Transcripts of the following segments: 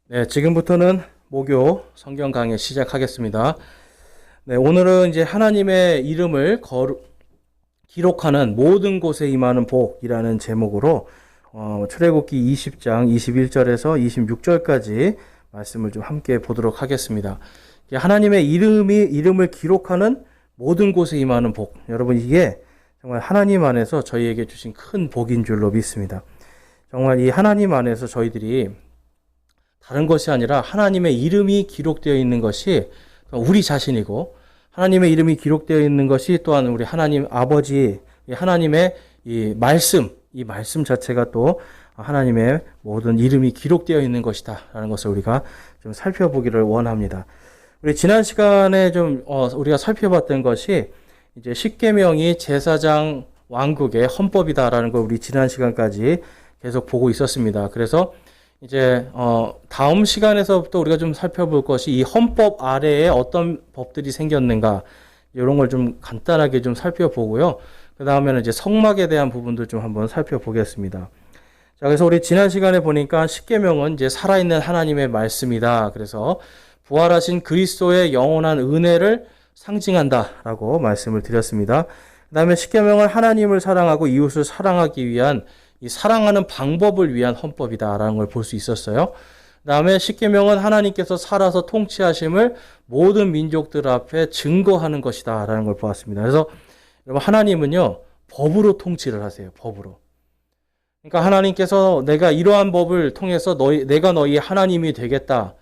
네, 지금부터는 목요 성경 강의 시작하겠습니다. 네, 오늘은 이제 하나님의 이름을 기록하는 모든 곳에 임하는 복이라는 제목으로 출애굽기 20장 21절에서 26절까지 말씀을 좀 함께 보도록 하겠습니다. 하나님의 이름을 기록하는 모든 곳에 임하는 복. 여러분, 이게 정말 하나님 안에서 저희에게 주신 큰 복인 줄로 믿습니다. 정말 이 하나님 안에서 저희들이 다른 것이 아니라 하나님의 이름이 기록되어 있는 것이 우리 자신이고, 하나님의 이름이 기록되어 있는 것이 또한 우리 하나님 아버지, 하나님의 이 말씀 자체가 또 하나님의 모든 이름이 기록되어 있는 것이다 라는 것을 우리가 좀 살펴보기를 원합니다. 우리 지난 시간에 우리가 살펴봤던 것이 이제 십계명이 제사장 왕국의 헌법이다라는 걸 우리 지난 시간까지 계속 보고 있었습니다. 그래서 이제 다음 시간에서부터 우리가 좀 살펴볼 것이 이 헌법 아래에 어떤 법들이 생겼는가, 이런 걸 좀 간단하게 좀 살펴보고요. 그 다음에는 이제 성막에 대한 부분도 좀 한번 살펴보겠습니다. 자, 그래서 우리 지난 시간에 보니까 십계명은 이제 살아있는 하나님의 말씀이다. 그래서 부활하신 그리스도의 영원한 은혜를 상징한다라고 말씀을 드렸습니다. 그 다음에 십계명은 하나님을 사랑하고 이웃을 사랑하기 위한 이 사랑하는 방법을 위한 헌법이다라는 걸 볼 수 있었어요. 그 다음에 십계명은 하나님께서 살아서 통치하심을 모든 민족들 앞에 증거하는 것이다라는 걸 보았습니다. 그래서 여러분, 하나님은요, 법으로 통치를 하세요. 법으로. 그러니까 하나님께서 내가 이러한 법을 통해서 내가 너희 하나님이 되겠다,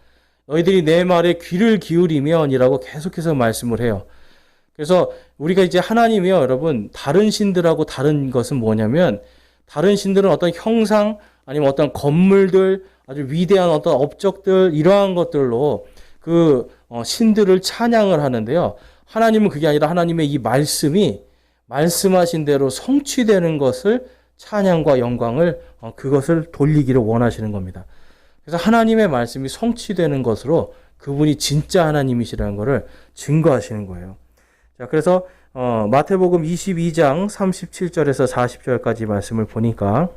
너희들이 내 말에 귀를 기울이면이라고 계속해서 말씀을 해요. 그래서 우리가 이제 하나님이요, 여러분, 다른 신들하고 다른 것은 뭐냐면, 다른 신들은 어떤 형상, 아니면 어떤 건물들, 아주 위대한 어떤 업적들, 이러한 것들로 그 신들을 찬양을 하는데요. 하나님은 그게 아니라 하나님의 이 말씀이 말씀하신 대로 성취되는 것을, 찬양과 영광을, 그것을 돌리기를 원하시는 겁니다. 그래서 하나님의 말씀이 성취되는 것으로 그분이 진짜 하나님이시라는 것을 증거하시는 거예요. 자, 그래서 마태복음 22장 37절에서 40절까지 말씀을 보니까,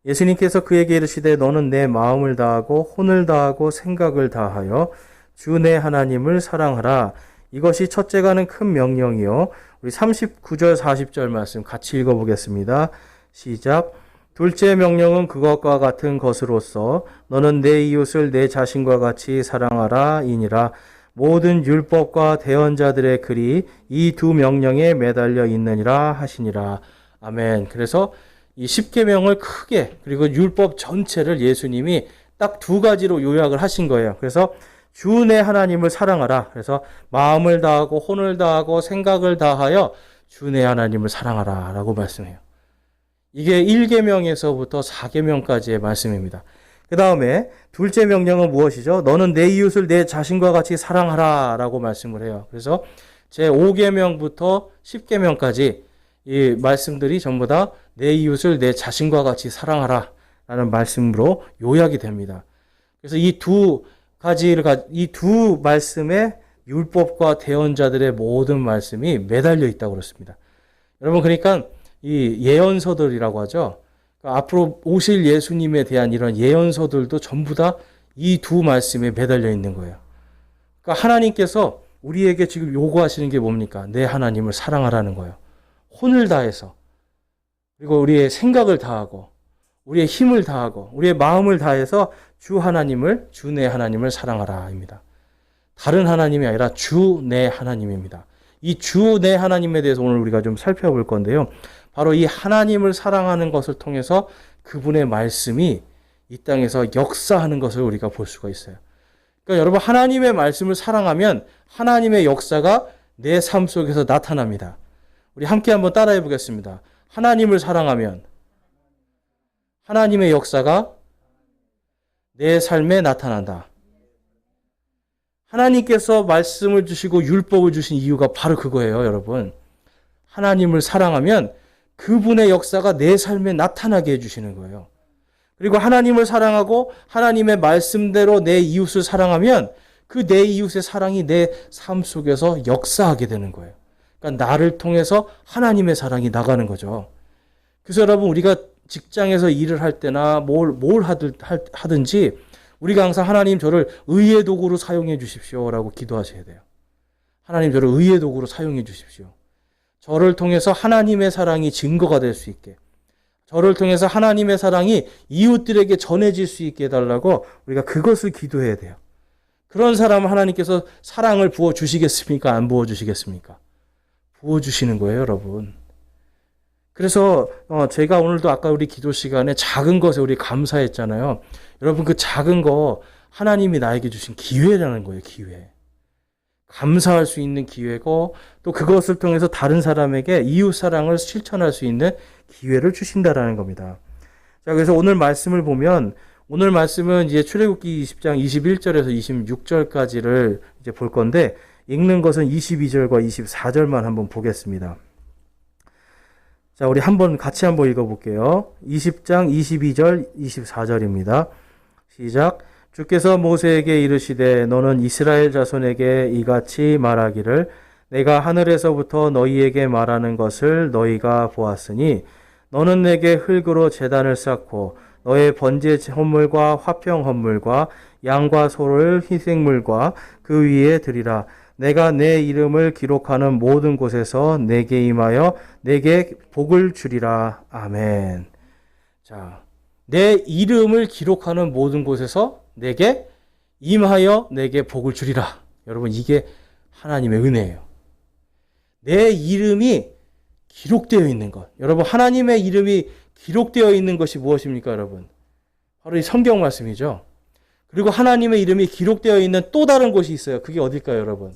예수님께서 그에게 이르시되 너는 내 마음을 다하고 혼을 다하고 생각을 다하여 주 내 하나님을 사랑하라. 이것이 첫째가는 큰 명령이요. 우리 39절 40절 말씀 같이 읽어보겠습니다. 시작. 둘째 명령은 그것과 같은 것으로서 너는 내 이웃을 내 자신과 같이 사랑하라 이니라. 모든 율법과 대언자들의 글이 이 두 명령에 매달려 있느니라 하시니라. 아멘. 그래서 이 십계명을 크게, 그리고 율법 전체를 예수님이 딱 두 가지로 요약을 하신 거예요. 그래서 주 내 하나님을 사랑하라. 그래서 마음을 다하고 혼을 다하고 생각을 다하여 주 내 하나님을 사랑하라 라고 말씀해요. 이게 1계명에서부터 4계명까지의 말씀입니다. 그 다음에 둘째 명령은 무엇이죠? 너는 내 이웃을 내 자신과 같이 사랑하라 라고 말씀을 해요. 그래서 제5계명부터 10계명까지 이 말씀들이 전부 다 내 이웃을 내 자신과 같이 사랑하라 라는 말씀으로 요약이 됩니다. 그래서 이 두 말씀에 율법과 대언자들의 모든 말씀이 매달려 있다고 그렇습니다. 여러분, 그러니까 이 예언서들이라고 하죠. 그러니까 앞으로 오실 예수님에 대한 이런 예언서들도 전부 다 이 두 말씀에 매달려 있는 거예요. 그러니까 하나님께서 우리에게 지금 요구하시는 게 뭡니까? 내 하나님을 사랑하라는 거예요. 혼을 다해서, 그리고 우리의 생각을 다하고, 우리의 힘을 다하고, 우리의 마음을 다해서 주 내 하나님을 사랑하라입니다. 다른 하나님이 아니라 주 내 하나님입니다. 이 주 내 하나님에 대해서 오늘 우리가 좀 살펴볼 건데요. 바로 이 하나님을 사랑하는 것을 통해서 그분의 말씀이 이 땅에서 역사하는 것을 우리가 볼 수가 있어요. 그러니까 여러분, 하나님의 말씀을 사랑하면 하나님의 역사가 내 삶 속에서 나타납니다. 우리 함께 한번 따라해 보겠습니다. 하나님을 사랑하면 하나님의 역사가 내 삶에 나타난다. 하나님께서 말씀을 주시고 율법을 주신 이유가 바로 그거예요, 여러분. 하나님을 사랑하면 그분의 역사가 내 삶에 나타나게 해주시는 거예요. 그리고 하나님을 사랑하고 하나님의 말씀대로 내 이웃을 사랑하면 그 내 이웃의 사랑이 내 삶 속에서 역사하게 되는 거예요. 그러니까 나를 통해서 하나님의 사랑이 나가는 거죠. 그래서 여러분, 우리가 직장에서 일을 할 때나 뭘 하든지 우리가 항상 하나님 저를 의의 도구로 사용해 주십시오라고 기도하셔야 돼요. 하나님 저를 의의 도구로 사용해 주십시오. 저를 통해서 하나님의 사랑이 증거가 될 수 있게, 저를 통해서 하나님의 사랑이 이웃들에게 전해질 수 있게 해달라고 우리가 그것을 기도해야 돼요. 그런 사람은 하나님께서 사랑을 부어주시겠습니까? 안 부어주시겠습니까? 부어주시는 거예요, 여러분. 그래서 제가 오늘도 아까 우리 기도 시간에 작은 것에 우리 감사했잖아요. 여러분, 그 작은 거 하나님이 나에게 주신 기회라는 거예요, 기회. 감사할 수 있는 기회고, 또 그것을 통해서 다른 사람에게 이웃 사랑을 실천할 수 있는 기회를 주신다라는 겁니다. 자, 그래서 오늘 말씀을 보면, 오늘 말씀은 이제 출애굽기 20장 21절에서 26절까지를 이제 볼 건데, 읽는 것은 22절과 24절만 한번 보겠습니다. 자, 우리 같이 한번 읽어볼게요. 20장 22절, 24절입니다. 시작. 주께서 모세에게 이르시되 너는 이스라엘 자손에게 이같이 말하기를 내가 하늘에서부터 너희에게 말하는 것을 너희가 보았으니 너는 내게 흙으로 제단을 쌓고 너의 번제 헌물과 화평 헌물과 양과 소를 희생물과 그 위에 드리라. 내가 내 이름을 기록하는 모든 곳에서 내게 임하여 내게 복을 주리라. 아멘. 자, 내 이름을 기록하는 모든 곳에서 내게 임하여 내게 복을 주리라. 여러분, 이게 하나님의 은혜예요. 내 이름이 기록되어 있는 것. 여러분, 하나님의 이름이 기록되어 있는 것이 무엇입니까, 여러분? 바로 이 성경 말씀이죠. 그리고 하나님의 이름이 기록되어 있는 또 다른 곳이 있어요. 그게 어딜까요, 여러분?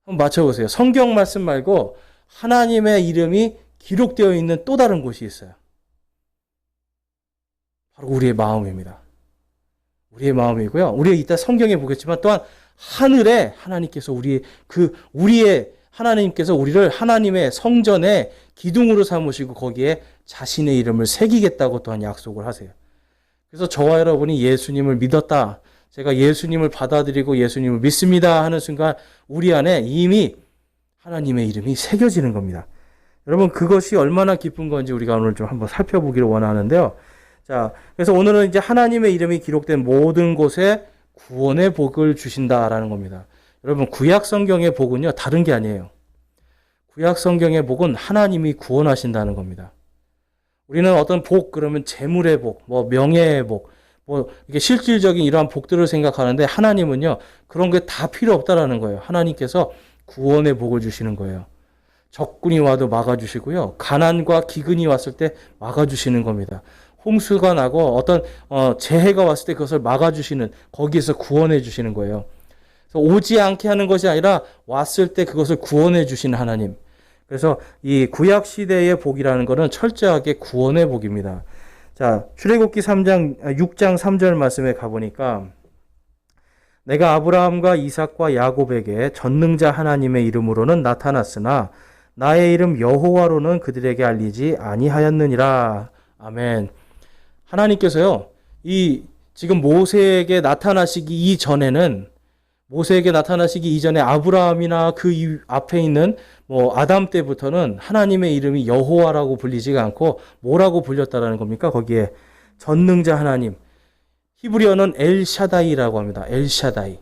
한번 맞춰보세요. 성경 말씀 말고 하나님의 이름이 기록되어 있는 또 다른 곳이 있어요. 바로 우리의 마음입니다. 우리의 마음이고요. 우리가 이따 성경에 보겠지만 또한 하늘에 하나님께서 하나님께서 우리를 하나님의 성전에 기둥으로 삼으시고 거기에 자신의 이름을 새기겠다고 또한 약속을 하세요. 그래서 저와 여러분이 예수님을 믿었다, 제가 예수님을 받아들이고 예수님을 믿습니다 하는 순간 우리 안에 이미 하나님의 이름이 새겨지는 겁니다. 여러분, 그것이 얼마나 기쁜 건지 우리가 오늘 좀 한번 살펴보기를 원하는데요. 자, 그래서 오늘은 이제 하나님의 이름이 기록된 모든 곳에 구원의 복을 주신다라는 겁니다. 여러분, 구약 성경의 복은요, 다른 게 아니에요. 구약 성경의 복은 하나님이 구원하신다는 겁니다. 우리는 어떤 복, 그러면 재물의 복, 명예의 복, 이게 실질적인 이러한 복들을 생각하는데 하나님은요, 그런 게 다 필요 없다라는 거예요. 하나님께서 구원의 복을 주시는 거예요. 적군이 와도 막아주시고요. 가난과 기근이 왔을 때 막아주시는 겁니다. 홍수가 나고 어떤 재해가 왔을 때 그것을 막아주시는, 거기에서 구원해 주시는 거예요. 그래서 오지 않게 하는 것이 아니라 왔을 때 그것을 구원해 주시는 하나님. 그래서 이 구약 시대의 복이라는 것은 철저하게 구원의 복입니다. 자, 출애굽기 6장 3절 말씀에 가보니까 내가 아브라함과 이삭과 야곱에게 전능자 하나님의 이름으로는 나타났으나 나의 이름 여호와로는 그들에게 알리지 아니하였느니라. 아멘. 하나님께서요, 지금 모세에게 나타나시기 이전에 아브라함이나 그 앞에 있는 아담 때부터는 하나님의 이름이 여호와라고 불리지가 않고 뭐라고 불렸다라는 겁니까? 거기에 전능자 하나님. 히브리어는 엘샤다이라고 합니다. 엘샤다이.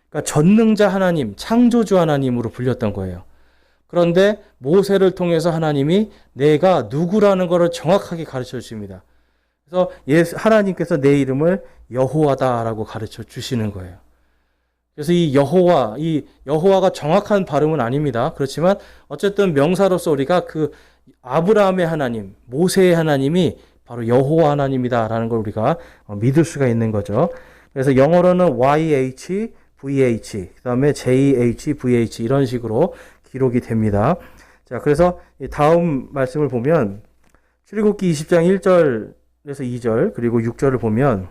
그러니까 전능자 하나님, 창조주 하나님으로 불렸던 거예요. 그런데 모세를 통해서 하나님이 내가 누구라는 것을 정확하게 가르쳐 주십니다. 그래서 하나님께서 내 이름을 여호와다라고 가르쳐 주시는 거예요. 그래서 이 여호와가 정확한 발음은 아닙니다. 그렇지만 어쨌든 명사로서 우리가 그 아브라함의 하나님, 모세의 하나님이 바로 여호와 하나님이다라는 걸 우리가 믿을 수가 있는 거죠. 그래서 영어로는 YHVH, 그 다음에 JHVH 이런 식으로 기록이 됩니다. 자, 그래서 다음 말씀을 보면 출애굽기 20장 1절에서 2절 그리고 6절을 보면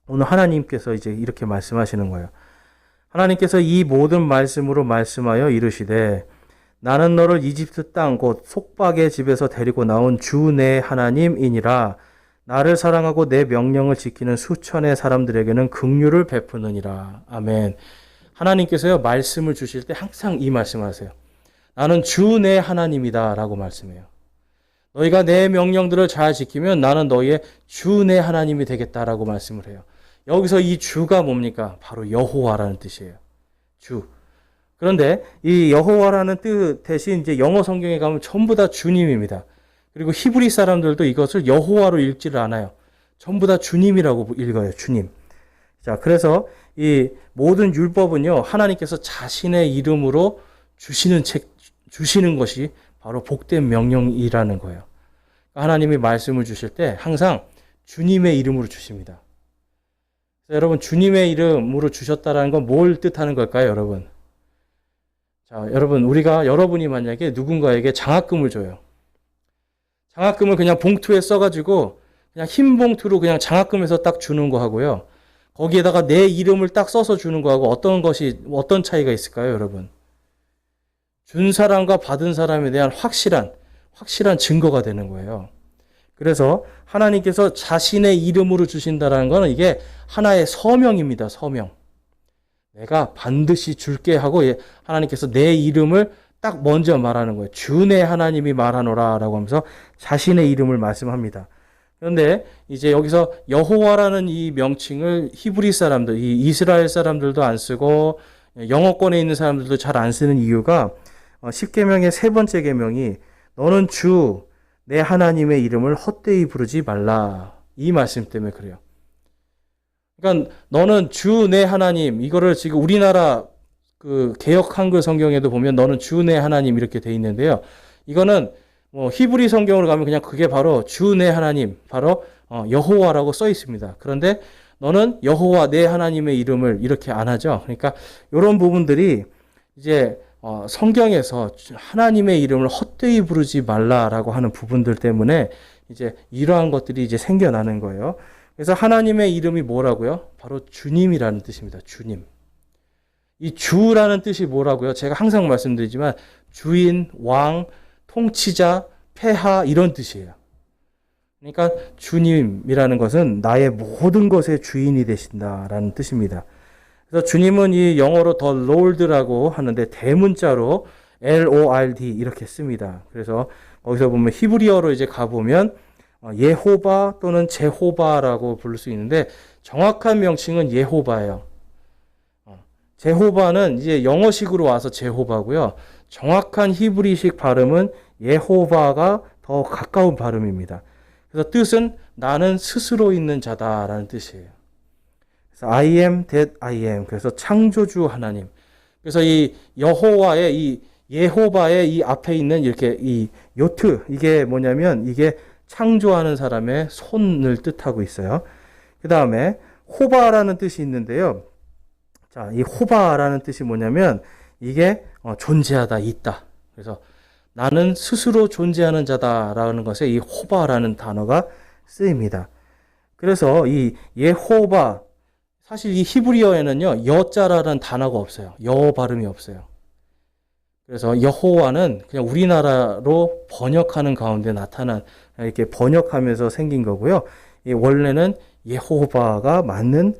오늘 하나님께서 이제 이렇게 말씀하시는 거예요. 하나님께서 이 모든 말씀으로 말씀하여 이르시되 나는 너를 이집트 땅 곧 속박의 집에서 데리고 나온 주 내 하나님이니라. 나를 사랑하고 내 명령을 지키는 수천의 사람들에게는 긍휼을 베푸느니라. 아멘. 하나님께서요, 말씀을 주실 때 항상 이 말씀을 하세요. 나는 주 내 하나님이다 라고 말씀해요. 너희가 내 명령들을 잘 지키면 나는 너희의 주 내 하나님이 되겠다라고 말씀을 해요. 여기서 이 주가 뭡니까? 바로 여호와라는 뜻이에요. 주. 그런데 이 여호와라는 뜻 대신 이제 영어 성경에 가면 전부 다 주님입니다. 그리고 히브리 사람들도 이것을 여호와로 읽지를 않아요. 전부 다 주님이라고 읽어요. 주님. 자, 그래서 이 모든 율법은요, 하나님께서 자신의 이름으로 주시는 것이 바로 복된 명령이라는 거예요. 하나님이 말씀을 주실 때 항상 주님의 이름으로 주십니다. 여러분, 주님의 이름으로 주셨다라는 건 뭘 뜻하는 걸까요, 여러분? 자, 여러분, 여러분이 만약에 누군가에게 장학금을 줘요. 장학금을 그냥 봉투에 써가지고 그냥 흰 봉투로 그냥 장학금에서 딱 주는 거 하고요. 거기에다가 내 이름을 딱 써서 주는 거하고 어떤 차이가 있을까요, 여러분? 준 사람과 받은 사람에 대한 확실한 증거가 되는 거예요. 그래서 하나님께서 자신의 이름으로 주신다는 것은 이게 하나의 서명입니다. 서명. 내가 반드시 줄게 하고 하나님께서 내 이름을 딱 먼저 말하는 거예요. 주 내 하나님이 말하노라 라고 하면서 자신의 이름을 말씀합니다. 그런데 이제 여기서 여호와라는 이 명칭을 히브리 사람들, 이 이스라엘 사람들도 안 쓰고 영어권에 있는 사람들도 잘 안 쓰는 이유가 10계명의 세 번째 계명이 너는 주 내 하나님의 이름을 헛되이 부르지 말라. 이 말씀 때문에 그래요. 그러니까 너는 주 내 하나님, 이거를 지금 우리나라 그 개역 한글 성경에도 보면 너는 주 내 하나님 이렇게 돼 있는데요. 이거는 뭐 히브리 성경으로 가면 그냥 그게 바로 주 내 하나님, 바로 여호와라고 써 있습니다. 그런데 너는 여호와 내 하나님의 이름을 이렇게 안 하죠. 그러니까 이런 부분들이 이제 성경에서 하나님의 이름을 헛되이 부르지 말라라고 하는 부분들 때문에 이제 이러한 것들이 이제 생겨나는 거예요. 그래서 하나님의 이름이 뭐라고요? 바로 주님이라는 뜻입니다. 주님. 이 주라는 뜻이 뭐라고요? 제가 항상 말씀드리지만 주인, 왕, 통치자, 폐하 이런 뜻이에요. 그러니까 주님이라는 것은 나의 모든 것의 주인이 되신다라는 뜻입니다. 그래서 주님은 이 영어로 the Lord라고 하는데 대문자로 Lord 이렇게 씁니다. 그래서 거기서 보면 히브리어로 이제 가보면 예호바 또는 제호바라고 부를 수 있는데 정확한 명칭은 예호바예요. 제호바는 이제 영어식으로 와서 제호바고요. 정확한 히브리식 발음은 예호바가 더 가까운 발음입니다. 그래서 뜻은 나는 스스로 있는 자다라는 뜻이에요. 그래서 I am that I am. 그래서 창조주 하나님. 그래서 이 여호와의 이 예호바의 이 앞에 있는 이렇게 이 요트 이게 뭐냐면 이게 창조하는 사람의 손을 뜻하고 있어요. 그 다음에 호바라는 뜻이 있는데요. 자, 이 호바라는 뜻이 뭐냐면 이게 존재하다, 있다. 그래서 나는 스스로 존재하는 자다라는 것에 이 호바라는 단어가 쓰입니다. 그래서 이 예호바, 사실 이 히브리어에는요, 여자라는 단어가 없어요. 여 발음이 없어요. 그래서 여호와는 그냥 우리나라로 번역하는 가운데 나타난, 이렇게 번역하면서 생긴 거고요. 원래는 예호바가 맞는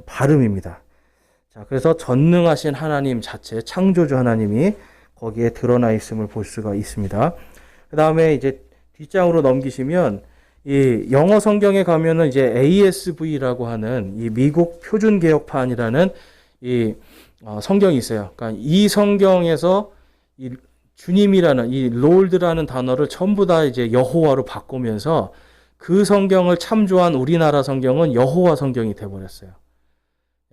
발음입니다. 자, 그래서 전능하신 하나님 자체, 창조주 하나님이 거기에 드러나 있음을 볼 수가 있습니다. 그 다음에 이제 뒷장으로 넘기시면 이 영어 성경에 가면은 이제 ASV라고 하는 이 미국 표준 개혁판이라는 이 성경이 있어요. 그러니까 이 성경에서 이 주님이라는 이 롤드라는 단어를 전부 다 이제 여호와로 바꾸면서 그 성경을 참조한 우리나라 성경은 여호와 성경이 되어버렸어요.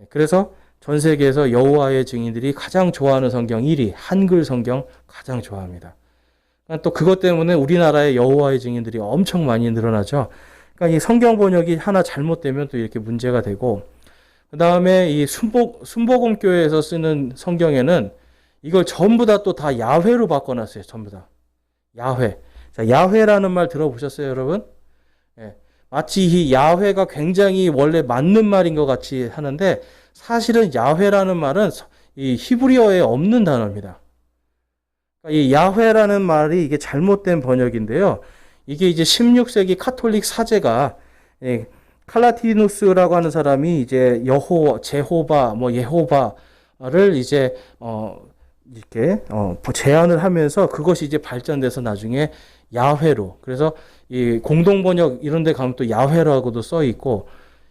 그래서 전 세계에서 여호와의 증인들이 가장 좋아하는 성경 1위, 한글 성경 가장 좋아합니다. 또 그것 때문에 우리나라의 여호와의 증인들이 엄청 많이 늘어나죠. 그러니까 이 성경 번역이 하나 잘못되면 또 이렇게 문제가 되고, 그 다음에 이 순복음교회에서 쓰는 성경에는 이걸 전부 다 또 다 야훼로 바꿔놨어요. 전부 다. 야훼. 자, 야훼라는 말 들어보셨어요, 여러분? 예. 마치 이 야훼가 굉장히 원래 맞는 말인 것 같이 하는데, 사실은 야훼라는 말은 이 히브리어에 없는 단어입니다. 이 야훼라는 말이 이게 잘못된 번역인데요. 이게 이제 16세기 카톨릭 사제가 칼라티누스라고 하는 사람이 이제 제호바, 예호바를 이제 이렇게 제안을 하면서 그것이 이제 발전돼서 나중에 야훼로, 그래서 이 공동 번역 이런 데 가면 또 야훼라고도 써 있고,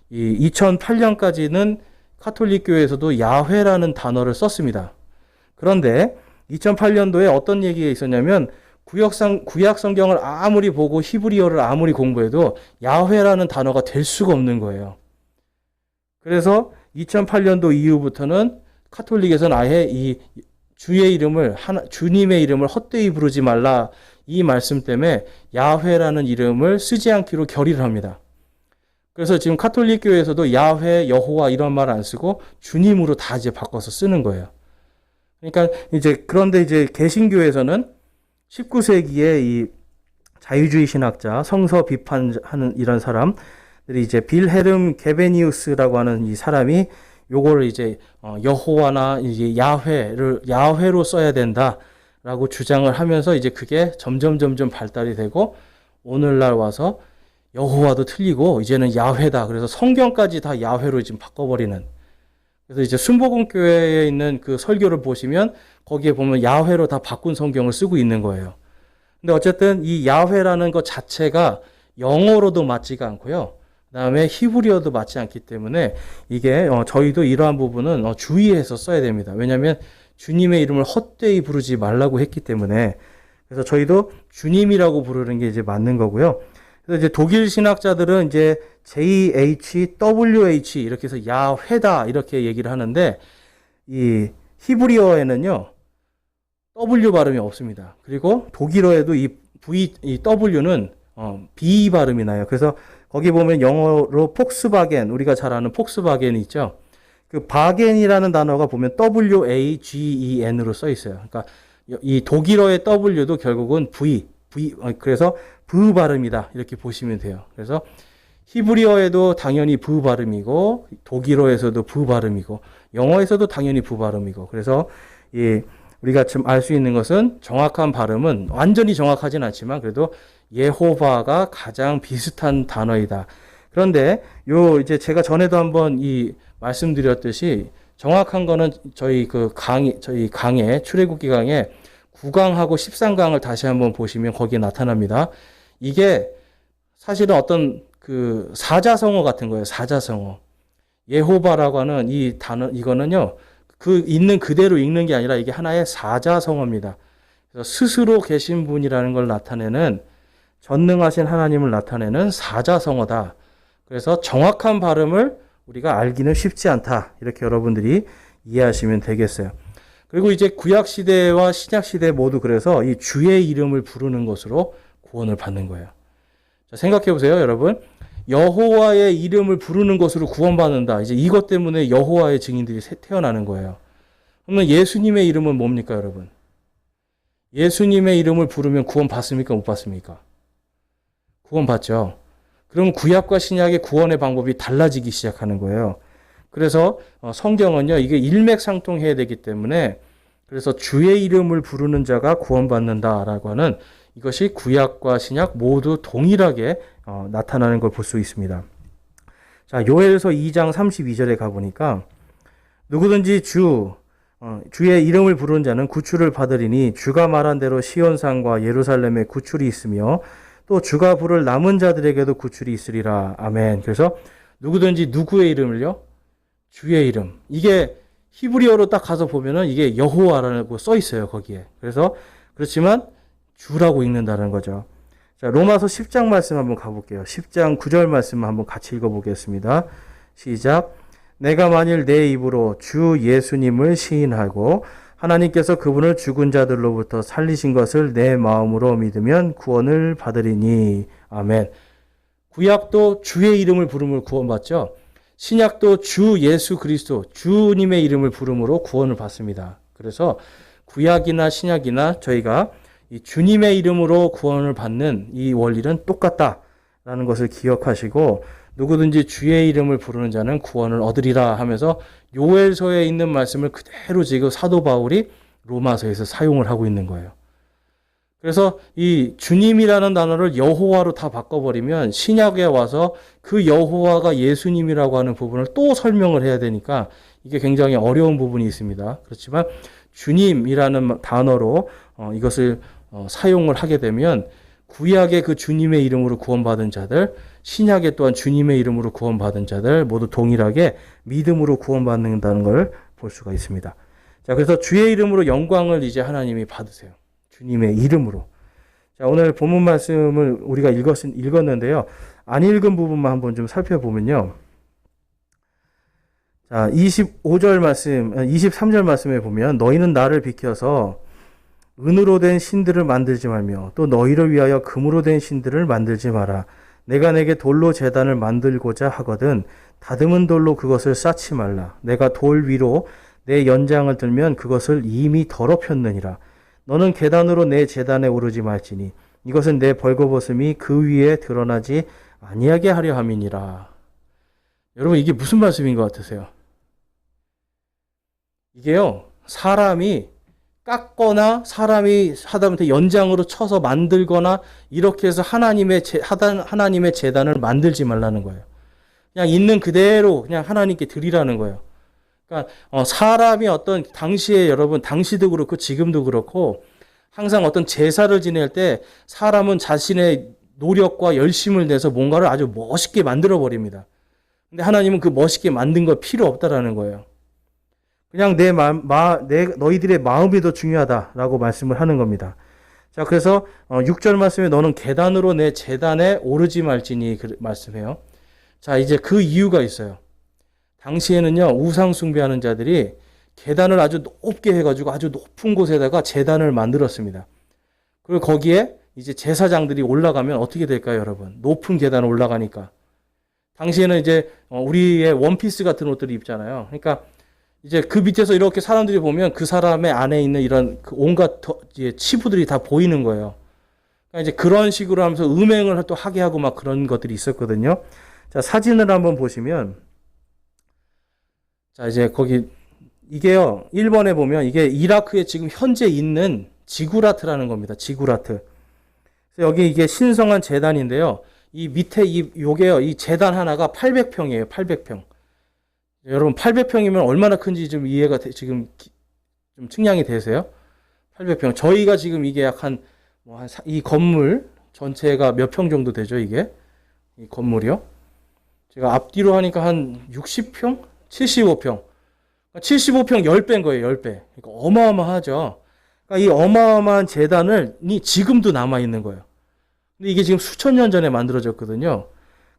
이 2008년까지는 카톨릭 교회에서도 야훼라는 단어를 썼습니다. 그런데 2008년도에 어떤 얘기가 있었냐면, 구약 성경을 아무리 보고 히브리어를 아무리 공부해도 야훼라는 단어가 될 수가 없는 거예요. 그래서 2008년도 이후부터는 카톨릭에서는 아예 이 주의 이름을, 주님의 이름을 헛되이 부르지 말라, 이 말씀 때문에 야훼라는 이름을 쓰지 않기로 결의를 합니다. 그래서 지금 카톨릭 교회에서도 야훼, 여호와 이런 말 안 쓰고 주님으로 다 이제 바꿔서 쓰는 거예요. 그러니까 그런데 이제 개신교에서는 19세기에 이 자유주의 신학자, 성서 비판하는 이런 사람들이 이제 빌헤름 게베니우스라고 하는 이 사람이 요거를 이제 여호와나 이제 야훼로 써야 된다라고 주장을 하면서 이제 그게 점점 발달이 되고 오늘날 와서 여호와도 틀리고 이제는 야훼다. 그래서 성경까지 다 야훼로 지금 바꿔버리는. 그래서 이제 순복음 교회에 있는 그 설교를 보시면 거기에 보면 야훼로 다 바꾼 성경을 쓰고 있는 거예요. 근데 어쨌든 이 야훼라는 것 자체가 영어로도 맞지가 않고요. 그다음에 히브리어도 맞지 않기 때문에 이게 저희도 이러한 부분은 주의해서 써야 됩니다. 왜냐하면 주님의 이름을 헛되이 부르지 말라고 했기 때문에. 그래서 저희도 주님이라고 부르는 게 이제 맞는 거고요. 그래서 이제 독일 신학자들은 이제 JHWH 이렇게 해서 야훼다 이렇게 얘기를 하는데, 이 히브리어에는요 W 발음이 없습니다. 그리고 독일어에도 이 W는 B 발음이 나요. 그래서 거기 보면 영어로 폭스바겐, 우리가 잘 아는 폭스바겐이 있죠. 그 바겐이라는 단어가 보면 WAGEN으로 써 있어요. 그러니까 이 독일어의 W도 결국은 그래서 V 발음이다 이렇게 보시면 돼요. 그래서 히브리어에도 당연히 V 발음이고, 독일어에서도 V 발음이고, 영어에서도 당연히 V 발음이고, 그래서 우리가 좀 알 수 있는 것은 정확한 발음은 완전히 정확하진 않지만 그래도 예호바가 가장 비슷한 단어이다. 그런데 이제 제가 전에도 한번 말씀드렸듯이 정확한 거는 저희 강의 출애굽기 강의 9강하고 13강을 다시 한번 보시면 거기에 나타납니다. 이게 사실은 어떤 그 사자성어 같은 거예요. 사자성어. 예호바라고 하는 이 단어, 이거는요, 그 있는 그대로 읽는 게 아니라 이게 하나의 사자성어입니다. 그래서 스스로 계신 분이라는 걸 나타내는, 전능하신 하나님을 나타내는 사자성어다. 그래서 정확한 발음을 우리가 알기는 쉽지 않다. 이렇게 여러분들이 이해하시면 되겠어요. 그리고 이제 구약 시대와 신약 시대 모두 그래서 이 주의 이름을 부르는 것으로 구원을 받는 거예요. 자, 생각해 보세요, 여러분. 여호와의 이름을 부르는 것으로 구원받는다. 이제 이것 때문에 여호와의 증인들이 태어나는 거예요. 그러면 예수님의 이름은 뭡니까, 여러분? 예수님의 이름을 부르면 구원 받습니까, 못 받습니까? 구원 받죠. 그럼 구약과 신약의 구원의 방법이 달라지기 시작하는 거예요. 그래서 성경은요, 이게 일맥상통해야 되기 때문에, 그래서 주의 이름을 부르는 자가 구원받는다라고 하는 이것이 구약과 신약 모두 동일하게 나타나는 걸 볼 수 있습니다. 자, 요엘서 2장 32절에 가보니까 누구든지 주의 이름을 부르는 자는 구출을 받으리니 주가 말한 대로 시온산과 예루살렘에 구출이 있으며 또 주가 부를 남은 자들에게도 구출이 있으리라. 아멘. 그래서 누구든지 누구의 이름을요? 주의 이름. 이게 히브리어로 딱 가서 보면은 이게 여호와라고 써 있어요, 거기에. 그래서 그렇지만 주라고 읽는다는 거죠. 자, 로마서 10장 말씀 한번 가볼게요. 10장 9절 말씀 한번 같이 읽어보겠습니다. 시작. 내가 만일 내 입으로 주 예수님을 시인하고 하나님께서 그분을 죽은 자들로부터 살리신 것을 내 마음으로 믿으면 구원을 받으리니. 아멘. 구약도 주의 이름을 부름으로 구원받죠. 신약도 주 예수 그리스도, 주님의 이름을 부름으로 구원을 받습니다. 그래서 구약이나 신약이나 저희가 이 주님의 이름으로 구원을 받는 이 원리는 똑같다라는 것을 기억하시고, 누구든지 주의 이름을 부르는 자는 구원을 얻으리라 하면서 요엘서에 있는 말씀을 그대로 지금 사도 바울이 로마서에서 사용을 하고 있는 거예요. 그래서 이 주님이라는 단어를 여호와로 다 바꿔버리면 신약에 와서 그 여호와가 예수님이라고 하는 부분을 또 설명을 해야 되니까 이게 굉장히 어려운 부분이 있습니다. 그렇지만 주님이라는 단어로 이것을 사용을 하게 되면 구약의 그 주님의 이름으로 구원받은 자들, 신약의 또한 주님의 이름으로 구원받은 자들 모두 동일하게 믿음으로 구원받는다는 걸 볼 수가 있습니다. 자, 그래서 주의 이름으로 영광을 이제 하나님이 받으세요. 주님의 이름으로. 자, 오늘 본문 말씀을 우리가 읽었는데요. 안 읽은 부분만 한번 좀 살펴보면요. 자, 25절 말씀, 23절 말씀에 보면 너희는 나를 비켜서 은으로 된 신들을 만들지 말며 또 너희를 위하여 금으로 된 신들을 만들지 마라. 내가 내게 돌로 제단을 만들고자 하거든 다듬은 돌로 그것을 쌓지 말라. 내가 돌 위로 내 연장을 들면 그것을 이미 더럽혔느니라. 너는 계단으로 내 제단에 오르지 말지니 이것은 내 벌거벗음이 그 위에 드러나지 아니하게 하려 함이니라. 여러분 이게 무슨 말씀인 것 같으세요? 이게요, 사람이 깎거나 사람이 하다못해 연장으로 쳐서 만들거나 이렇게 해서 하나님의 제단을 만들지 말라는 거예요. 그냥 있는 그대로 그냥 하나님께 드리라는 거예요. 그러니까 사람이 어떤 당시에 여러분 당시도 그렇고 지금도 그렇고 항상 어떤 제사를 지낼 때 사람은 자신의 노력과 열심을 내서 뭔가를 아주 멋있게 만들어 버립니다. 근데 하나님은 그 멋있게 만든 거 필요 없다라는 거예요. 그냥 너희들의 마음이 더 중요하다라고 말씀을 하는 겁니다. 자, 그래서 6절 말씀에 너는 계단으로 내 제단에 오르지 말지니 말씀해요. 자, 이제 그 이유가 있어요. 당시에는요, 우상 숭배하는 자들이 계단을 아주 높게 해가지고 아주 높은 곳에다가 제단을 만들었습니다. 그리고 거기에 이제 제사장들이 올라가면 어떻게 될까요, 여러분? 높은 계단 올라가니까. 당시에는 이제 우리의 원피스 같은 옷들을 입잖아요. 그러니까 이제 그 밑에서 이렇게 사람들이 보면 그 사람의 안에 있는 이런 그 온갖 치부들이 다 보이는 거예요. 그러니까 이제 그런 식으로 하면서 음행을 또 하게 하고 막 그런 것들이 있었거든요. 자, 사진을 한번 보시면, 자, 이제 거기, 이게요, 1번에 보면 이게 이라크에 지금 현재 있는 지구라트라는 겁니다. 지구라트. 그래서 여기 이게 신성한 제단인데요. 이 밑에 요게요, 이 제단 하나가 800평이에요. 800평. 여러분 800평이면 얼마나 큰지 좀 이해가 지금 좀 측량이 되세요? 800평. 저희가 지금 이게 약 이 건물 전체가 몇 평 정도 되죠, 이게? 이 건물이요? 제가 앞뒤로 하니까 한 60평? 75평. 75평 10배인 거예요, 10배. 그러니까 어마어마하죠. 그러니까 이 어마어마한 재단이 지금도 남아있는 거예요. 근데 이게 지금 수천 년 전에 만들어졌거든요.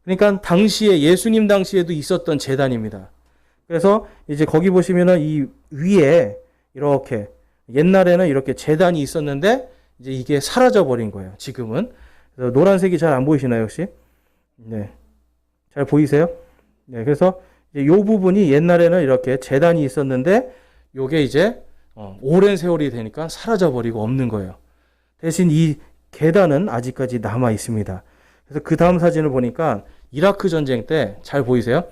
그러니까 당시에, 예수님 당시에도 있었던 재단입니다. 그래서 이제 거기 보시면은 이 위에 이렇게 옛날에는 이렇게 제단이 있었는데 이제 이게 사라져 버린 거예요. 지금은. 그래서 노란색이 잘 안 보이시나요, 혹시? 네. 잘 보이세요? 네. 그래서 이제 요 부분이 옛날에는 이렇게 제단이 있었는데 요게 이제 오랜 세월이 되니까 사라져 버리고 없는 거예요. 대신 이 계단은 아직까지 남아 있습니다. 그래서 그 다음 사진을 보니까 이라크 전쟁 때 잘 보이세요?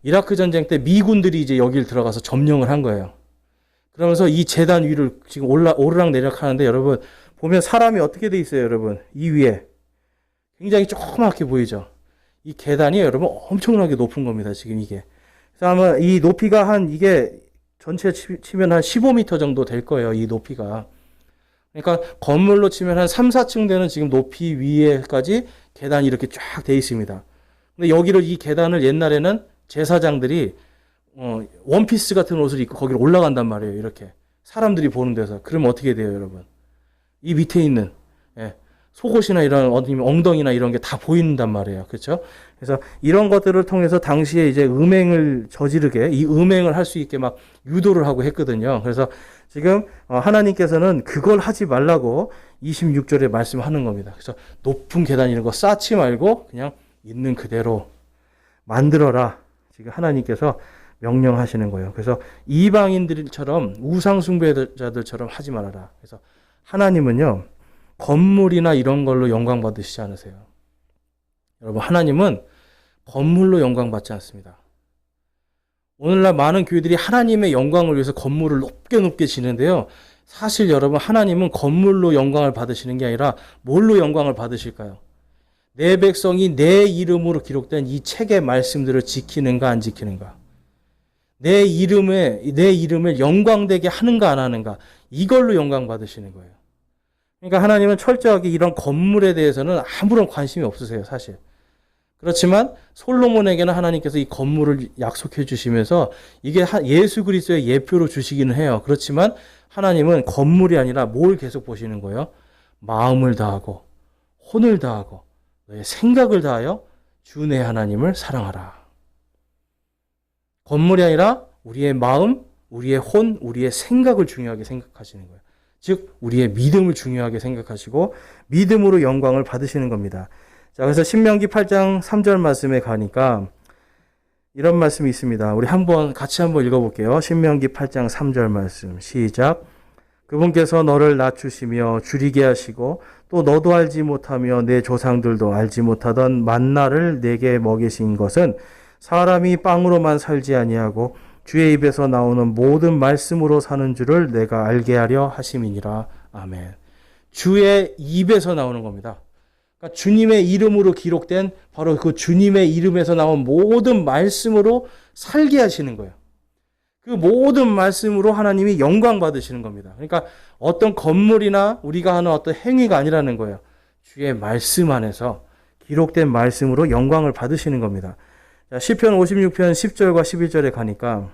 이라크 전쟁 때 미군들이 이제 여기를 들어가서 점령을 한 거예요. 그러면서 이 제단 위를 지금 오르락 내리락 하는데 여러분 보면 사람이 어떻게 돼 있어요, 여러분? 이 위에 굉장히 조그맣게 보이죠? 이 계단이 여러분 엄청나게 높은 겁니다, 지금 이게. 그래서 아마 이 높이가 이게 전체 치면 한 15m 정도 될 거예요, 이 높이가. 그러니까 건물로 치면 한 3, 4층 되는 지금 높이 위에까지 계단이 이렇게 쫙 돼 있습니다. 근데 이 계단을 옛날에는 제사장들이 원피스 같은 옷을 입고 거기를 올라간단 말이에요. 이렇게 사람들이 보는 데서. 그러면 어떻게 돼요, 여러분? 이 밑에 있는 속옷이나 이런 엉덩이나 이런 게 다 보인단 말이에요. 그렇죠? 그래서 이런 것들을 통해서 당시에 이제 음행을 저지르게 이 음행을 할 수 있게 막 유도를 하고 했거든요. 그래서 지금 하나님께서는 그걸 하지 말라고 26절에 말씀하는 겁니다. 그래서 높은 계단 이런 거 쌓지 말고 그냥 있는 그대로 만들어라. 지금 하나님께서 명령하시는 거예요. 그래서 이방인들처럼 우상 숭배자들처럼 하지 말아라. 그래서 하나님은요, 건물이나 이런 걸로 영광 받으시지 않으세요. 여러분, 하나님은 건물로 영광 받지 않습니다. 오늘날 많은 교회들이 하나님의 영광을 위해서 건물을 높게 지는데요. 사실 여러분, 하나님은 건물로 영광을 받으시는 게 아니라 뭘로 영광을 받으실까요? 내 백성이 내 이름으로 기록된 이 책의 말씀들을 지키는가 안 지키는가. 내 이름을 영광되게 하는가 안 하는가, 이걸로 영광 받으시는 거예요. 그러니까 하나님은 철저하게 이런 건물에 대해서는 아무런 관심이 없으세요, 사실. 그렇지만 솔로몬에게는 하나님께서 이 건물을 약속해 주시면서 이게 예수 그리스도의 예표로 주시기는 해요. 그렇지만 하나님은 건물이 아니라 뭘 계속 보시는 거예요? 마음을 다하고 혼을 다하고 너의 생각을 다하여 주 내 하나님을 사랑하라. 건물이 아니라 우리의 마음, 우리의 혼, 우리의 생각을 중요하게 생각하시는 거예요. 즉 우리의 믿음을 중요하게 생각하시고 믿음으로 영광을 받으시는 겁니다. 자, 그래서 신명기 8장 3절 말씀에 가니까 이런 말씀이 있습니다. 우리 같이 한번 읽어볼게요. 신명기 8장 3절 말씀 시작. 그분께서 너를 낮추시며 줄이게 하시고 또 너도 알지 못하며 내 조상들도 알지 못하던 만나를 내게 먹이신 것은 사람이 빵으로만 살지 아니하고 주의 입에서 나오는 모든 말씀으로 사는 줄을 내가 알게 하려 하심이니라. 아멘. 주의 입에서 나오는 겁니다. 그러니까 주님의 이름으로 기록된 바로 그 주님의 이름에서 나온 모든 말씀으로 살게 하시는 거예요. 그 모든 말씀으로 하나님이 영광 받으시는 겁니다. 그러니까 어떤 건물이나 우리가 하는 어떤 행위가 아니라는 거예요. 주의 말씀 안에서 기록된 말씀으로 영광을 받으시는 겁니다. 자, 시편 56편 10절과 11절에 가니까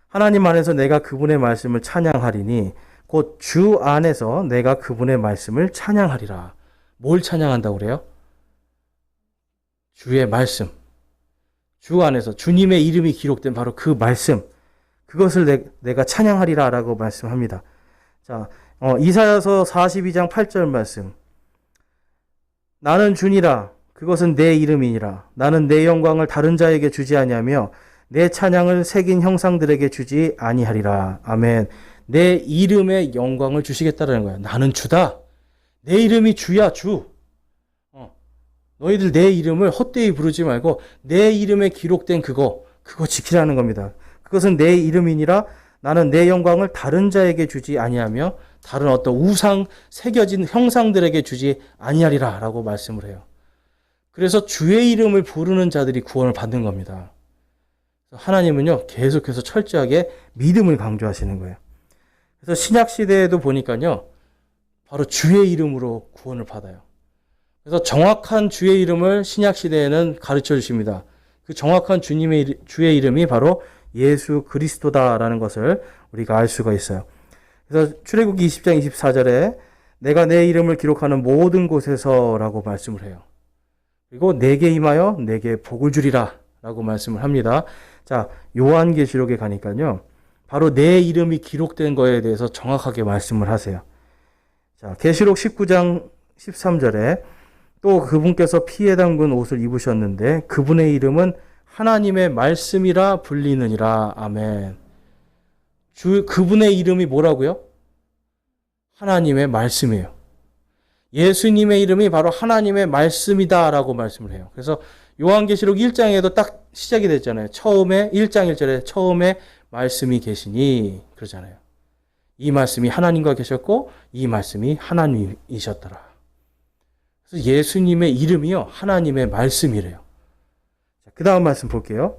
하나님 안에서 내가 그분의 말씀을 찬양하리니 곧 주 안에서 내가 그분의 말씀을 찬양하리라. 뭘 찬양한다고 그래요? 주의 말씀. 주 안에서 주님의 이름이 기록된 바로 그 말씀. 그것을 내가 찬양하리라 라고 말씀합니다. 자, 이사야서 42장 8절 말씀. 나는 주니라. 그것은 내 이름이니라. 나는 내 영광을 다른 자에게 주지 아니하며 내 찬양을 새긴 형상들에게 주지 아니하리라. 아멘. 내 이름의 영광을 주시겠다라는 거야. 나는 주다. 내 이름이 주야, 주. 너희들 내 이름을 헛되이 부르지 말고 내 이름에 기록된 그거 지키라는 겁니다. 그것은 내 이름이니라. 나는 내 영광을 다른 자에게 주지 아니하며 다른 어떤 우상 새겨진 형상들에게 주지 아니하리라 라고 말씀을 해요. 그래서 주의 이름을 부르는 자들이 구원을 받는 겁니다. 하나님은요, 계속해서 철저하게 믿음을 강조하시는 거예요. 그래서 신약 시대에도 보니까요, 바로 주의 이름으로 구원을 받아요. 그래서 정확한 주의 이름을 신약 시대에는 가르쳐 주십니다. 그 정확한 주의 이름이 바로 예수 그리스도다라는 것을 우리가 알 수가 있어요. 그래서 출애굽기 20장 24절에 내가 내 이름을 기록하는 모든 곳에서라고 말씀을 해요. 그리고 내게 임하여 내게 복을 주리라 라고 말씀을 합니다. 자, 요한계시록에 가니까요, 바로 내 이름이 기록된 거에 대해서 정확하게 말씀을 하세요. 자, 계시록 19장 13절에 또 그분께서 피에 담근 옷을 입으셨는데 그분의 이름은 하나님의 말씀이라 불리느니라. 아멘. 그분의 이름이 뭐라고요? 하나님의 말씀이에요. 예수님의 이름이 바로 하나님의 말씀이다라고 말씀을 해요. 그래서 요한계시록 1장에도 딱 시작이 됐잖아요. 처음에 1장 1절에 처음에 말씀이 계시니 그러잖아요. 이 말씀이 하나님과 계셨고 이 말씀이 하나님이셨더라. 그래서 예수님의 이름이요, 하나님의 말씀이래요. 그 다음 말씀 볼게요.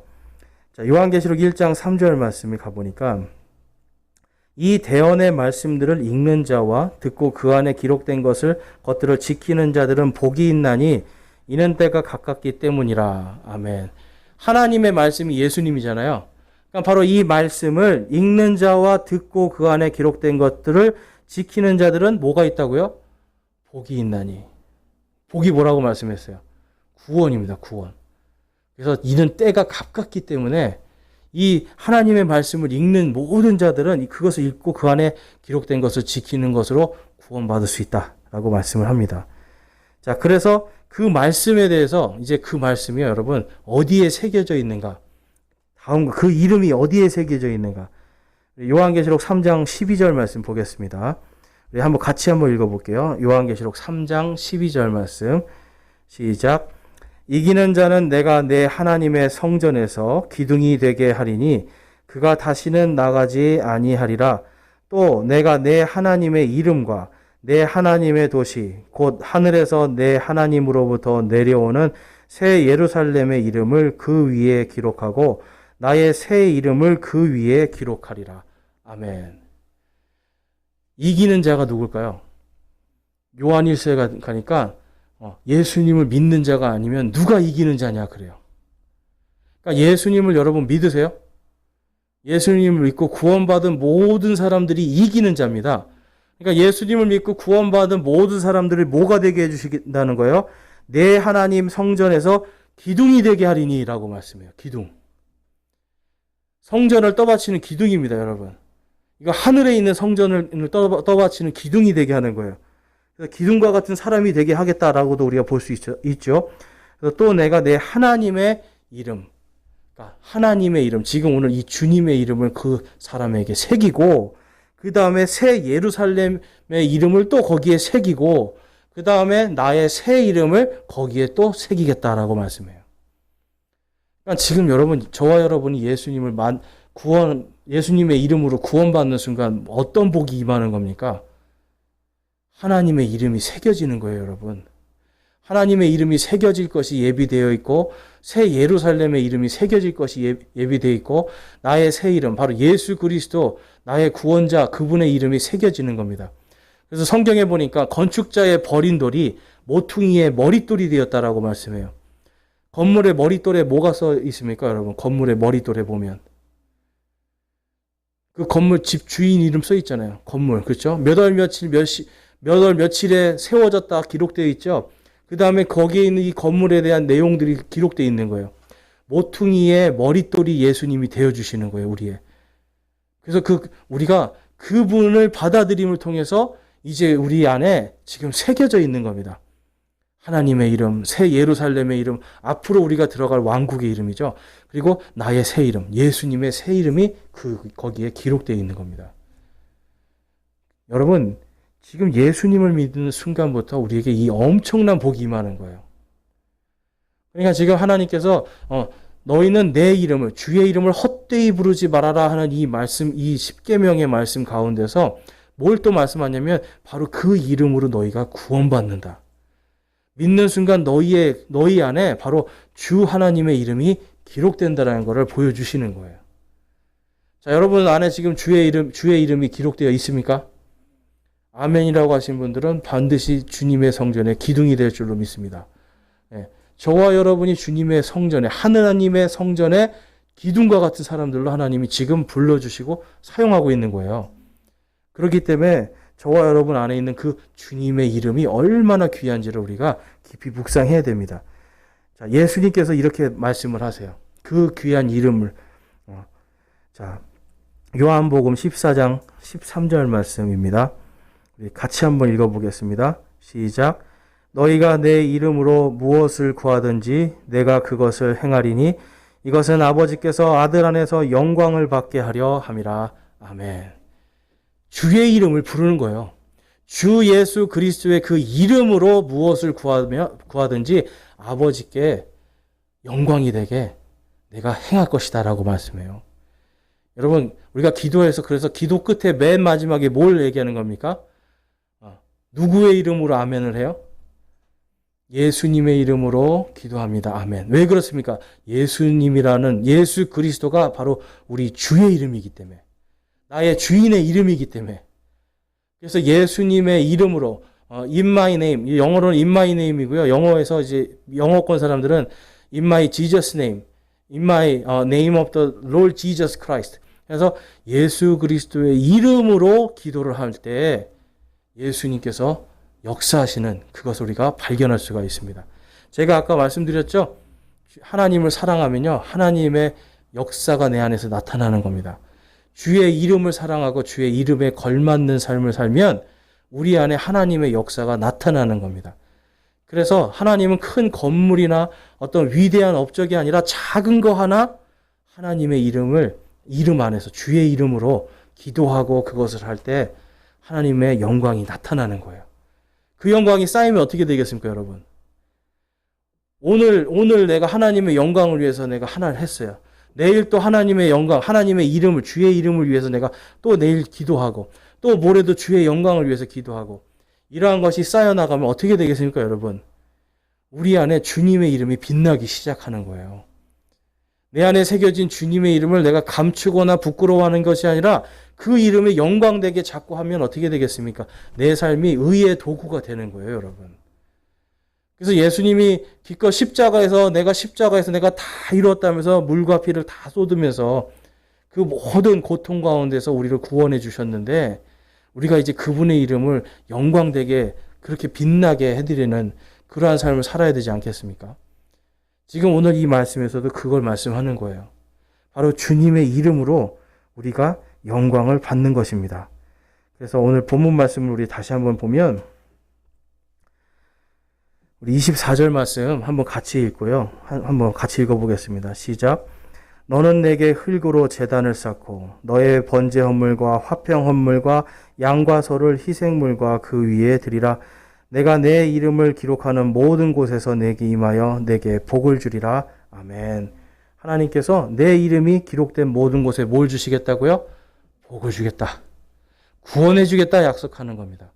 자, 요한계시록 1장 3절 말씀에 가보니까 이 대언의 말씀들을 읽는 자와 듣고 그 안에 기록된 것들을 지키는 자들은 복이 있나니 이는 때가 가깝기 때문이라. 아멘. 하나님의 말씀이 예수님이잖아요. 그러니까 바로 이 말씀을 읽는 자와 듣고 그 안에 기록된 것들을 지키는 자들은 뭐가 있다고요? 복이 있나니. 복이 뭐라고 말씀했어요? 구원입니다. 구원. 그래서 이는 때가 가깝기 때문에 이 하나님의 말씀을 읽는 모든 자들은 그것을 읽고 그 안에 기록된 것을 지키는 것으로 구원받을 수 있다라고 말씀을 합니다. 자, 그래서 그 말씀에 대해서 이제 그 말씀이 여러분 어디에 새겨져 있는가? 다음과 그 이름이 어디에 새겨져 있는가? 요한계시록 3장 12절 말씀 보겠습니다. 우리 같이 한번 읽어볼게요. 요한계시록 3장 12절 말씀 시작. 이기는 자는 내가 내 하나님의 성전에서 기둥이 되게 하리니 그가 다시는 나가지 아니하리라. 또 내가 내 하나님의 이름과 내 하나님의 도시 곧 하늘에서 내 하나님으로부터 내려오는 새 예루살렘의 이름을 그 위에 기록하고 나의 새 이름을 그 위에 기록하리라. 아멘. 이기는 자가 누굴까요? 요한일서에 가니까 예수님을 믿는 자가 아니면 누가 이기는 자냐 그래요. 그러니까 예수님을 여러분 믿으세요? 예수님을 믿고 구원받은 모든 사람들이 이기는 자입니다. 그러니까 예수님을 믿고 구원받은 모든 사람들을 뭐가 되게 해주신다는 거예요? 내 하나님 성전에서 기둥이 되게 하리니 라고 말씀해요. 기둥. 성전을 떠받치는 기둥입니다, 여러분. 이거 하늘에 있는 성전을 떠받치는 기둥이 되게 하는 거예요. 그래서 기둥과 같은 사람이 되게 하겠다라고도 우리가 볼 수 있죠. 그래서 또 내가 내 하나님의 이름, 그러니까 하나님의 이름, 지금 오늘 이 주님의 이름을 그 사람에게 새기고, 그 다음에 새 예루살렘의 이름을 또 거기에 새기고, 그 다음에 나의 새 이름을 거기에 또 새기겠다라고 말씀해요. 그러니까 지금 여러분, 저와 여러분이 예수님의 이름으로 구원받는 순간 어떤 복이 임하는 겁니까? 하나님의 이름이 새겨지는 거예요, 여러분. 하나님의 이름이 새겨질 것이 예비되어 있고, 새 예루살렘의 이름이 새겨질 것이 예비되어 있고, 나의 새 이름, 바로 예수 그리스도, 나의 구원자, 그분의 이름이 새겨지는 겁니다. 그래서 성경에 보니까 건축자의 버린 돌이 모퉁이의 머릿돌이 되었다라고 말씀해요. 건물의 머릿돌에 뭐가 써 있습니까, 여러분? 건물의 머릿돌에 보면. 그 건물 집 주인 이름 써 있잖아요. 건물, 그렇죠? 몇 월 며칠에 세워졌다 기록되어 있죠. 그 다음에 거기에 있는 이 건물에 대한 내용들이 기록되어 있는 거예요. 모퉁이의 머릿돌이 예수님이 되어주시는 거예요, 우리의. 그래서 우리가 그분을 받아들임을 통해서 이제 우리 안에 지금 새겨져 있는 겁니다. 하나님의 이름, 새 예루살렘의 이름, 앞으로 우리가 들어갈 왕국의 이름이죠. 그리고 나의 새 이름, 예수님의 새 이름이 거기에 기록되어 있는 겁니다. 여러분, 지금 예수님을 믿는 순간부터 우리에게 이 엄청난 복이 임하는 거예요. 그러니까 지금 하나님께서 너희는 내 이름을, 주의 이름을 헛되이 부르지 말아라 하는 이 말씀, 이 십계명의 말씀 가운데서 뭘 또 말씀하냐면 바로 그 이름으로 너희가 구원받는다. 믿는 순간 너희 안에 바로 주 하나님의 이름이 기록된다라는 것을 보여주시는 거예요. 자, 여러분 안에 지금 주의 이름이 기록되어 있습니까? 아멘이라고 하신 분들은 반드시 주님의 성전에 기둥이 될 줄로 믿습니다. 네, 저와 여러분이 주님의 성전에, 하나님의 성전에 기둥과 같은 사람들로 하나님이 지금 불러주시고 사용하고 있는 거예요. 그렇기 때문에 저와 여러분 안에 있는 그 주님의 이름이 얼마나 귀한지를 우리가 깊이 묵상해야 됩니다. 자, 예수님께서 이렇게 말씀을 하세요. 그 귀한 이름을. 자, 요한복음 14장 13절 말씀입니다. 우리 같이 한번 읽어보겠습니다. 시작. 너희가 내 이름으로 무엇을 구하든지 내가 그것을 행하리니 이것은 아버지께서 아들 안에서 영광을 받게 하려 함이라. 아멘. 주의 이름을 부르는 거예요. 주 예수 그리스도의 그 이름으로 무엇을 구하든지 아버지께 영광이 되게 내가 행할 것이다 라고 말씀해요. 여러분, 우리가 기도해서 그래서 기도 끝에 맨 마지막에 뭘 얘기하는 겁니까? 누구의 이름으로 아멘을 해요? 예수님의 이름으로 기도합니다. 아멘. 왜 그렇습니까? 예수님이라는 예수 그리스도가 바로 우리 주의 이름이기 때문에, 나의 주인의 이름이기 때문에. 그래서 예수님의 이름으로 in my name, 영어로는 in my name이고요. 영어에서 이제 영어권 사람들은 in my Jesus name, in my name of the Lord Jesus Christ. 그래서 예수 그리스도의 이름으로 기도를 할 때 예수님께서 역사하시는 그것을 우리가 발견할 수가 있습니다. 제가 아까 말씀드렸죠. 하나님을 사랑하면요, 하나님의 역사가 내 안에서 나타나는 겁니다. 주의 이름을 사랑하고 주의 이름에 걸맞는 삶을 살면 우리 안에 하나님의 역사가 나타나는 겁니다. 그래서 하나님은 큰 건물이나 어떤 위대한 업적이 아니라 작은 거 하나 하나님의 이름 안에서 주의 이름으로 기도하고 그것을 할 때 하나님의 영광이 나타나는 거예요. 그 영광이 쌓이면 어떻게 되겠습니까, 여러분? 오늘 내가 하나님의 영광을 위해서 내가 하나를 했어요. 내일 또 하나님의 영광, 하나님의 이름을, 주의 이름을 위해서 내가 또 내일 기도하고, 또 모레도 주의 영광을 위해서 기도하고, 이러한 것이 쌓여나가면 어떻게 되겠습니까, 여러분? 우리 안에 주님의 이름이 빛나기 시작하는 거예요. 내 안에 새겨진 주님의 이름을 내가 감추거나 부끄러워하는 것이 아니라 그 이름이 영광되게 자꾸 하면 어떻게 되겠습니까? 내 삶이 의의 도구가 되는 거예요, 여러분. 그래서 예수님이 기껏 십자가에서 내가 다 이뤘다면서 물과 피를 다 쏟으면서 그 모든 고통 가운데서 우리를 구원해 주셨는데, 우리가 이제 그분의 이름을 영광되게 그렇게 빛나게 해드리는 그러한 삶을 살아야 되지 않겠습니까? 지금 오늘 이 말씀에서도 그걸 말씀하는 거예요. 바로 주님의 이름으로 우리가 영광을 받는 것입니다. 그래서 오늘 본문 말씀을 우리 다시 한번 보면, 우리 24절 말씀 한번 같이 읽고요. 한번 같이 읽어보겠습니다. 시작. 너는 내게 흙으로 제단을 쌓고 너의 번제 헌물과 화평 헌물과 양과 소를 희생물과 그 위에 드리라. 내가 내 이름을 기록하는 모든 곳에서 내게 임하여 내게 복을 주리라. 아멘. 하나님께서 내 이름이 기록된 모든 곳에 뭘 주시겠다고요? 복을 주겠다. 구원해 주겠다 약속하는 겁니다.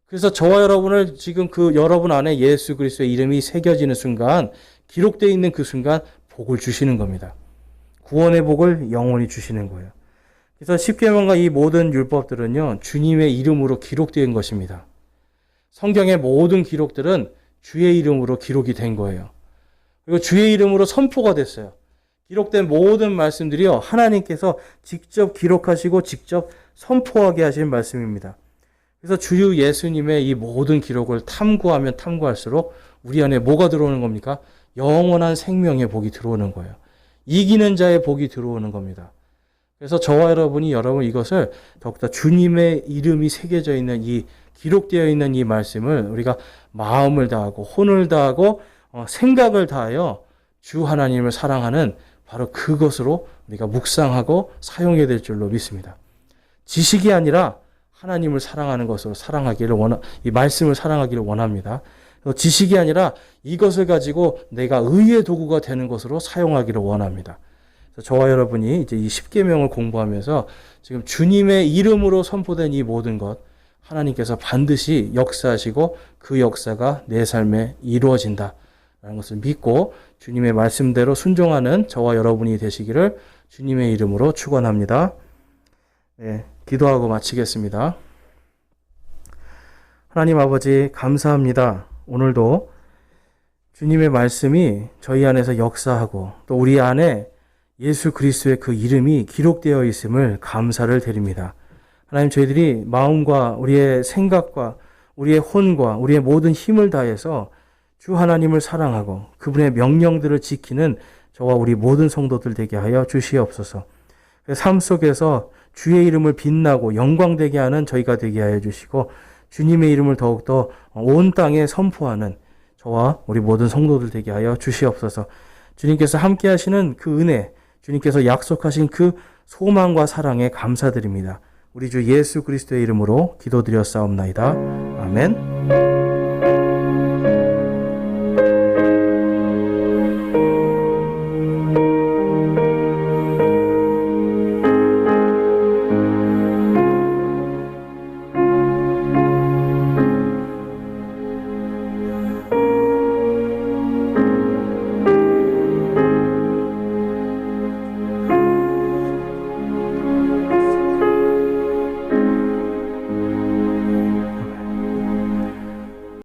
그래서 저와 여러분을 지금 그 여러분 안에 예수 그리스도의 이름이 새겨지는 순간, 기록되어 있는 그 순간 복을 주시는 겁니다. 구원의 복을 영원히 주시는 거예요. 그래서 십계명과 이 모든 율법들은요, 주님의 이름으로 기록된 것입니다. 성경의 모든 기록들은 주의 이름으로 기록이 된 거예요. 그리고 주의 이름으로 선포가 됐어요. 기록된 모든 말씀들이요, 하나님께서 직접 기록하시고 직접 선포하게 하신 말씀입니다. 그래서 주 예수님의 이 모든 기록을 탐구하면 탐구할수록 우리 안에 뭐가 들어오는 겁니까? 영원한 생명의 복이 들어오는 거예요. 이기는 자의 복이 들어오는 겁니다. 그래서 저와 여러분 이것을 더욱더 주님의 이름이 새겨져 있는 이 기록되어 있는 이 말씀을 우리가 마음을 다하고 혼을 다하고 생각을 다하여 주 하나님을 사랑하는 바로 그것으로 우리가 묵상하고 사용해야 될 줄로 믿습니다. 지식이 아니라 하나님을 사랑하는 것으로 이 말씀을 사랑하기를 원합니다. 지식이 아니라 이것을 가지고 내가 의의 도구가 되는 것으로 사용하기를 원합니다. 그래서 저와 여러분이 이제 이 십계명을 공부하면서 지금 주님의 이름으로 선포된 이 모든 것, 하나님께서 반드시 역사하시고 그 역사가 내 삶에 이루어진다라는 것을 믿고 주님의 말씀대로 순종하는 저와 여러분이 되시기를 주님의 이름으로 축원합니다. 네, 기도하고 마치겠습니다. 하나님 아버지 감사합니다. 오늘도 주님의 말씀이 저희 안에서 역사하고 또 우리 안에 예수 그리스도의 그 이름이 기록되어 있음을 감사를 드립니다. 하나님, 저희들이 마음과 우리의 생각과 우리의 혼과 우리의 모든 힘을 다해서 주 하나님을 사랑하고 그분의 명령들을 지키는 저와 우리 모든 성도들 되게 하여 주시옵소서. 삶 속에서 주의 이름을 빛나고 영광되게 하는 저희가 되게 하여 주시고 주님의 이름을 더욱더 온 땅에 선포하는 저와 우리 모든 성도들 되게 하여 주시옵소서. 주님께서 함께 하시는 그 은혜, 주님께서 약속하신 그 소망과 사랑에 감사드립니다. 우리 주 예수 그리스도의 이름으로 기도드렸사옵나이다. 아멘.